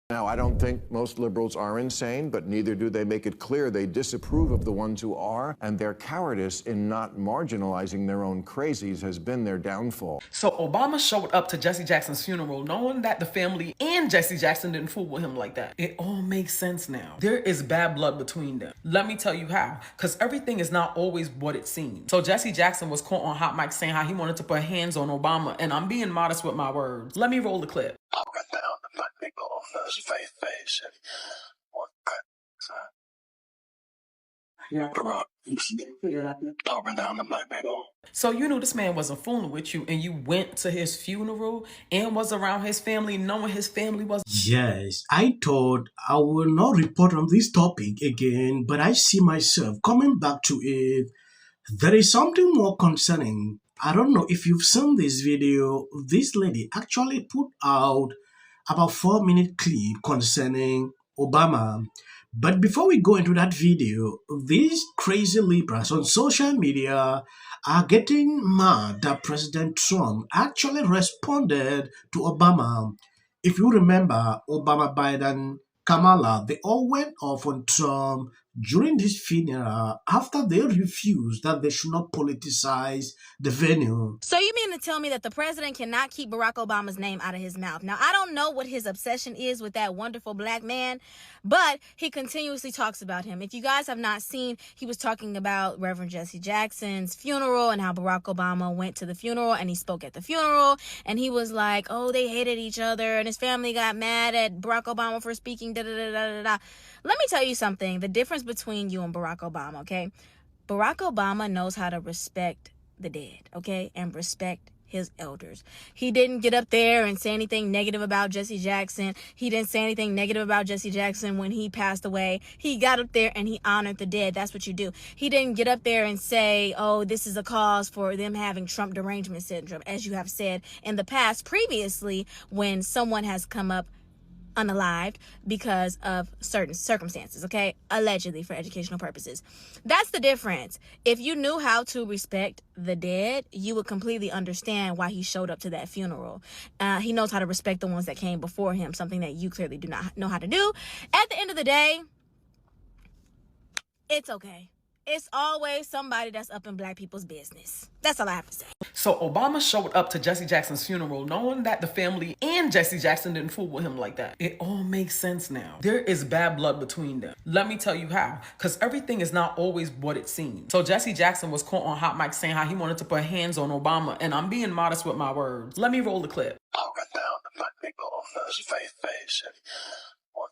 Now, I don't think most liberals are insane, but neither do they make it clear they disapprove of the ones who are, and their cowardice in not marginalizing their own crazies has been their downfall. So Obama showed up to Jesse Jackson's funeral knowing that the family and Jesse Jackson didn't fool with him like that. It all makes sense now. There is bad blood between them. Let me tell you how, because everything is not always what it seems. So Jesse Jackson was caught on Hot Mic saying how he wanted to put hands on Obama, and I'm being modest with my words. Let me roll the clip. I'll run down the black people face to face and what I'll run down the black people. So you knew this man wasn't fooling with you, and you went to his funeral and was around his family knowing his family was... Yes, I thought I will not report on this topic again, but I see myself coming back to it. There is something more concerning. I don't know if you've seen this video. This lady actually put out about 4-minute clip concerning Obama. But before we go into that video, these crazy liberals on social media are getting mad that President Trump actually responded to Obama. If you remember, Obama, Biden, Kamala, they all went off on Trump during this funeral after they refused that they should not politicize the venue. So you mean to tell me that the president cannot keep Barack Obama's name out of his mouth? Now, I don't know what his obsession is with that wonderful black man, but he continuously talks about him. If you guys have not seen, he was talking about Reverend Jesse Jackson's funeral and how Barack Obama went to the funeral and he spoke at the funeral and he was like, oh, they hated each other and his family got mad at Barack Obama for speaking, da-da-da-da-da-da. Let me tell you something, the difference between you and Barack Obama, okay? Barack Obama knows how to respect the dead, okay, and respect his elders. He didn't get up there and say anything negative about Jesse Jackson. He didn't say anything negative about Jesse Jackson when he passed away. He got up there and he honored the dead. That's what you do. He didn't get up there and say, oh, this is a cause for them having Trump derangement syndrome, as you have said in the past previously when someone has come up unalived because of certain circumstances, okay? Allegedly for educational purposes. That's the difference. If you knew how to respect the dead, you would completely understand why he showed up to that funeral. He knows how to respect the ones that came before him, something that you clearly do not know how to do. At the end of the day, it's okay. It's always somebody that's up in black people's business. That's all I have to say. So Obama showed up to Jesse Jackson's funeral knowing that the family and Jesse Jackson didn't fool with him like that. It all makes sense now. There is bad blood between them. Let me tell you how, because everything is not always what it seems. So Jesse Jackson was caught on Hot Mic saying how he wanted to put hands on Obama, and I'm being modest with my words. Let me roll the clip. I'll run down the black people face to face and what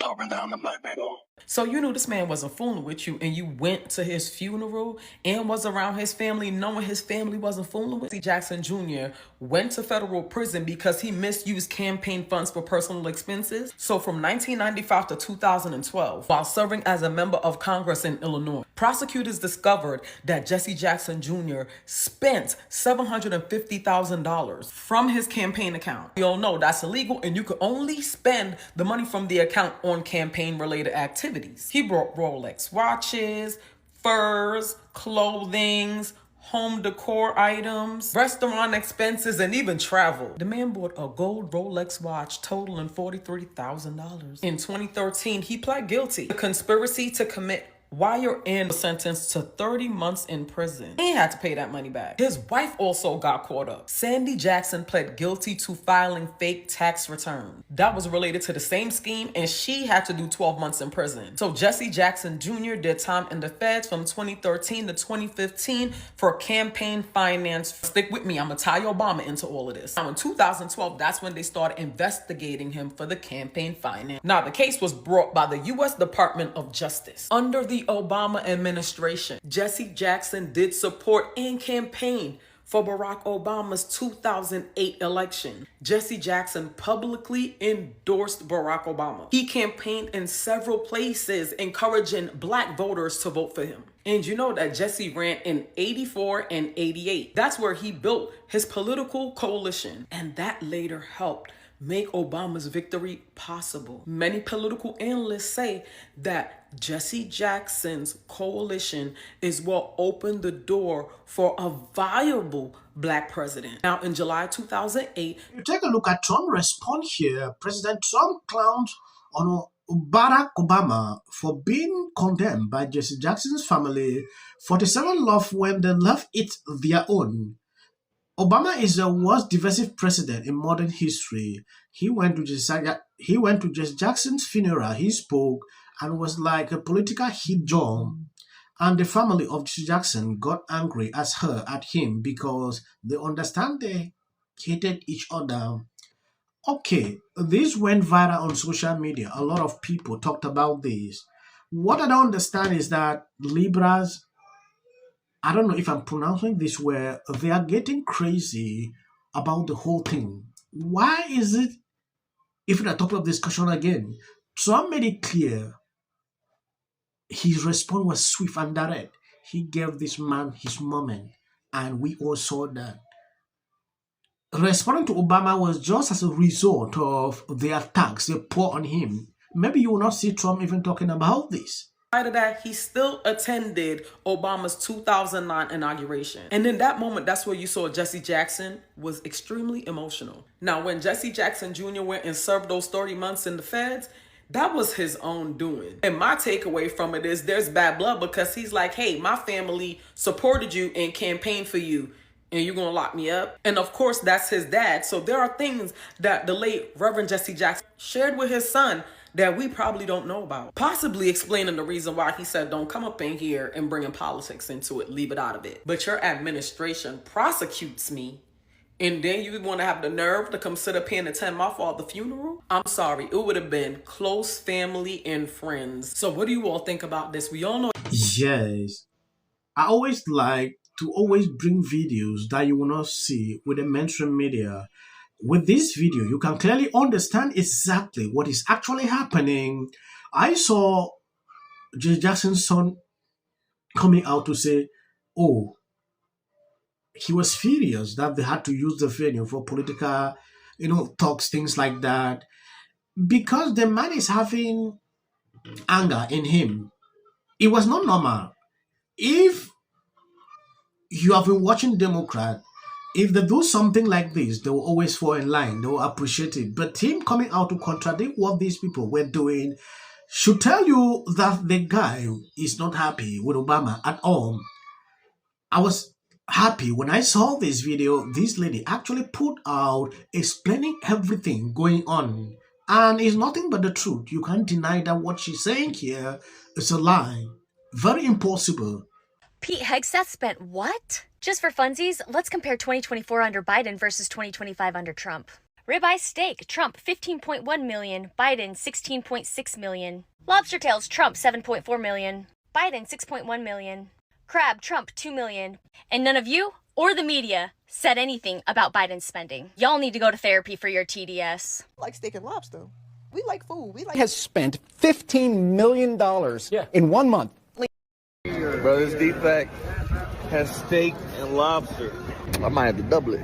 I'll run down the black people. So you knew this man wasn't fooling with you, and you went to his funeral and was around his family knowing his family wasn't fooling with you. Jackson Jr. went to federal prison because he misused campaign funds for personal expenses. So from 1995 to 2012, while serving as a member of Congress in Illinois, prosecutors discovered that Jesse Jackson Jr. spent $750,000 from his campaign account. You all know that's illegal, and you could only spend the money from the account on campaign-related activities. He brought Rolex watches, furs, clothing, home decor items, restaurant expenses, and even travel. The man bought a gold Rolex watch totaling $43,000. In 2013, he pled guilty to conspiracy to commit wire and was sentenced to 30 months in prison. He had to pay that money back. His wife also got caught up. Sandy Jackson pled guilty to filing fake tax returns. That was related to the same scheme, and she had to do 12 months in prison. So Jesse Jackson Jr. did time in the feds from 2013 to 2015 for campaign finance. Stick with me, I'm gonna tie Obama into all of this. Now in 2012, that's when they started investigating him for the campaign finance. Now the case was brought by the U.S. Department of Justice. Under the Obama administration, Jesse Jackson did support and campaign for Barack Obama's 2008 election. Jesse Jackson publicly endorsed Barack Obama. He campaigned in several places, encouraging black voters to vote for him. And you know that Jesse ran in 84 and 88. That's where he built his political coalition, and that later helped make Obama's victory possible. Many political analysts say that Jesse Jackson's coalition is what opened the door for a viable black president. Now, in July 2008, you take a look at Trump's response here. President Trump clowns on Barack Obama for being condemned by Jesse Jackson's family. 47 love when they love it their own. Obama is the worst divisive president in modern history. He went to Jesse Jackson's funeral. He spoke and was like a political hit drum. And the family of Jesse Jackson got angry at him because they understand they hated each other. Okay, this went viral on social media. A lot of people talked about this. What I don't understand is that liberals, I don't know if I'm pronouncing this well, they are getting crazy about the whole thing. Why is it, if we're topic of discussion again, Trump made it clear his response was swift and direct. He gave this man his moment, and we all saw that. Responding to Obama was just as a result of the attacks they poured on him. Maybe you will not see Trump even talking about this. Of that, he still attended Obama's 2009 inauguration. And in that moment, that's where you saw Jesse Jackson was extremely emotional. Now, when Jesse Jackson Jr. went and served those 30 months in the feds, that was his own doing. And my takeaway from it is there's bad blood because he's like, hey, my family supported you and campaigned for you, and you're gonna lock me up? And of course, that's his dad. So there are things that the late Reverend Jesse Jackson shared with his son that we probably don't know about. Possibly explaining the reason why he said, don't come up in here and bringing politics into it, leave it out of it. But your administration prosecutes me, and then you want to have the nerve to come sit up here and attend my father's funeral? I'm sorry, it would have been close family and friends. So what do you all think about this? We all know. Yes, I always like to always bring videos that you will not see with the mainstream media. With this video, you can clearly understand exactly what is actually happening. I saw Jesse Jackson's son coming out to say, oh, he was furious that they had to use the venue for political, talks, things like that, because the man is having anger in him. It was not normal. If you have been watching Democrat, if they do something like this, they will always fall in line. They will appreciate it. But him coming out to contradict what these people were doing should tell you that the guy is not happy with Obama at all. I was happy when I saw this video. This lady actually put out explaining everything going on. And it's nothing but the truth. You can't deny that what she's saying here is a lie. Very impossible. Pete Hegseth spent what? Just for funsies, let's compare 2024 under Biden versus 2025 under Trump. Ribeye steak, Trump 15.1 million, Biden 16.6 million. Lobster tails, Trump 7.4 million, Biden 6.1 million. Crab, Trump 2 million. And none of you or the media said anything about Biden's spending. Y'all need to go to therapy for your TDS. Like steak and lobster. We like food. Has spent $15 million in 1 month. Brothers Defect has steak and lobster. I might have to double it.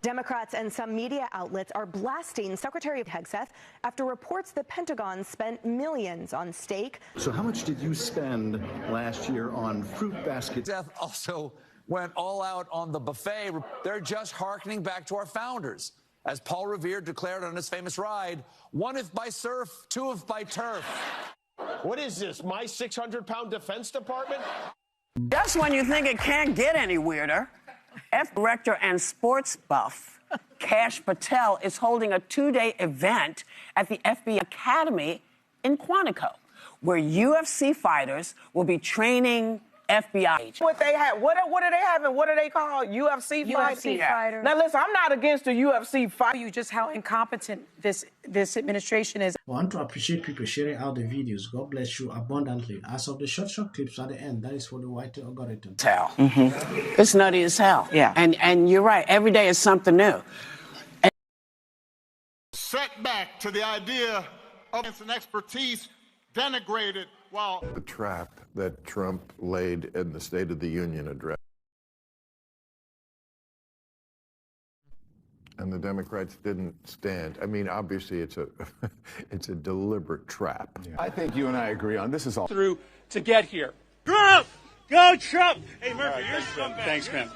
Democrats and some media outlets are blasting Secretary of Hegseth after reports the Pentagon spent millions on steak. So how much did you spend last year on fruit baskets? Hegseth also went all out on the buffet. They're just hearkening back to our founders. As Paul Revere declared on his famous ride, one if by surf, two if by turf. What is this, my 600-pound Defense Department? Just when you think it can't get any weirder, Director and sports buff Kash Patel is holding a 2-day event at the FBI Academy in Quantico, where UFC fighters will be training FBI agents. What they have? What are they having? What are they called? UFC fighters. Fighters. Now listen, I'm not against the UFC fight. You just how incompetent this administration is. I want to appreciate people sharing out the videos. God bless you abundantly. As of the short clips at the end, that is for the white algorithm. Hell. Mm-hmm. It's nutty as hell. Yeah. And you're right. Every day is something new. Setback to the idea of an expertise denigrated while the trap that Trump laid in the State of the Union address. and the Democrats didn't stand. I mean, obviously, it's a it's a deliberate trap. I think you and I agree on this is all through to get here. Trump! Go Trump! Hey, Murphy, you're scumbag. Thanks, man.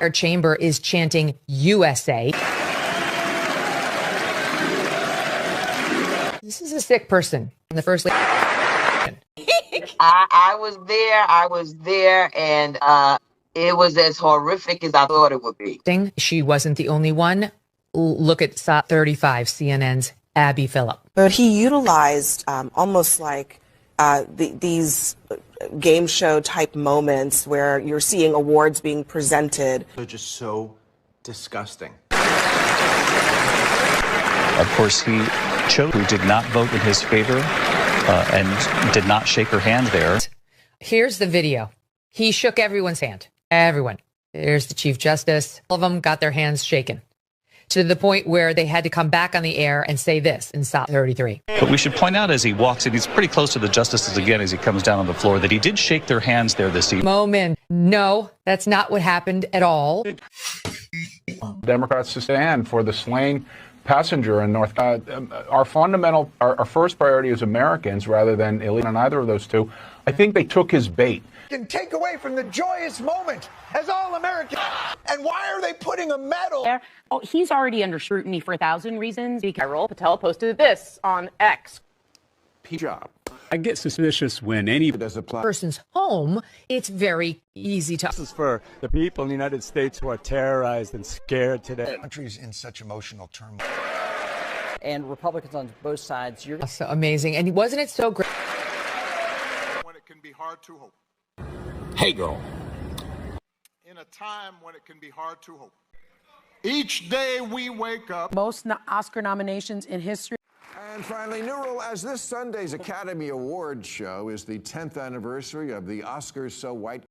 Our chamber is chanting USA. This is a sick person. The first lady. I was there, and it was as horrific as I thought it would be. She wasn't the only one. Look at SOT 35, CNN's Abby Phillip. But he utilized almost like these game show type moments where you're seeing awards being presented. They're just so disgusting. Of course, he chose who did not vote in his favor and did not shake her hand there. Here's the video. He shook everyone's hand. Everyone. There's the Chief Justice. All of them got their hands shaken to the point where they had to come back on the air and say this in SOT 33. But we should point out as he walks in, he's pretty close to the justices again as he comes down on the floor, that he did shake their hands there this evening. Moment. No, that's not what happened at all. Democrats to stand for the slain passenger in North. Our first priority is Americans rather than illegal on either of those two. I think they took his bait. Can take away from the joyous moment as all Americans. And why are they putting a medal? Oh, he's already under scrutiny for 1,000 reasons. Viral Patel posted this on X. Job. I get suspicious when any person's home, it's very easy to. This is for the people in the United States who are terrorized and scared today. The country's in such emotional turmoil. And Republicans on both sides. You're so amazing. And wasn't it so great? When it can be hard to hope. Hey, girl. In a time when it can be hard to hope. Each day we wake up. Most Oscar nominations in history. And finally, new rule, as this Sunday's Academy Awards show is the 10th anniversary of the Oscars So White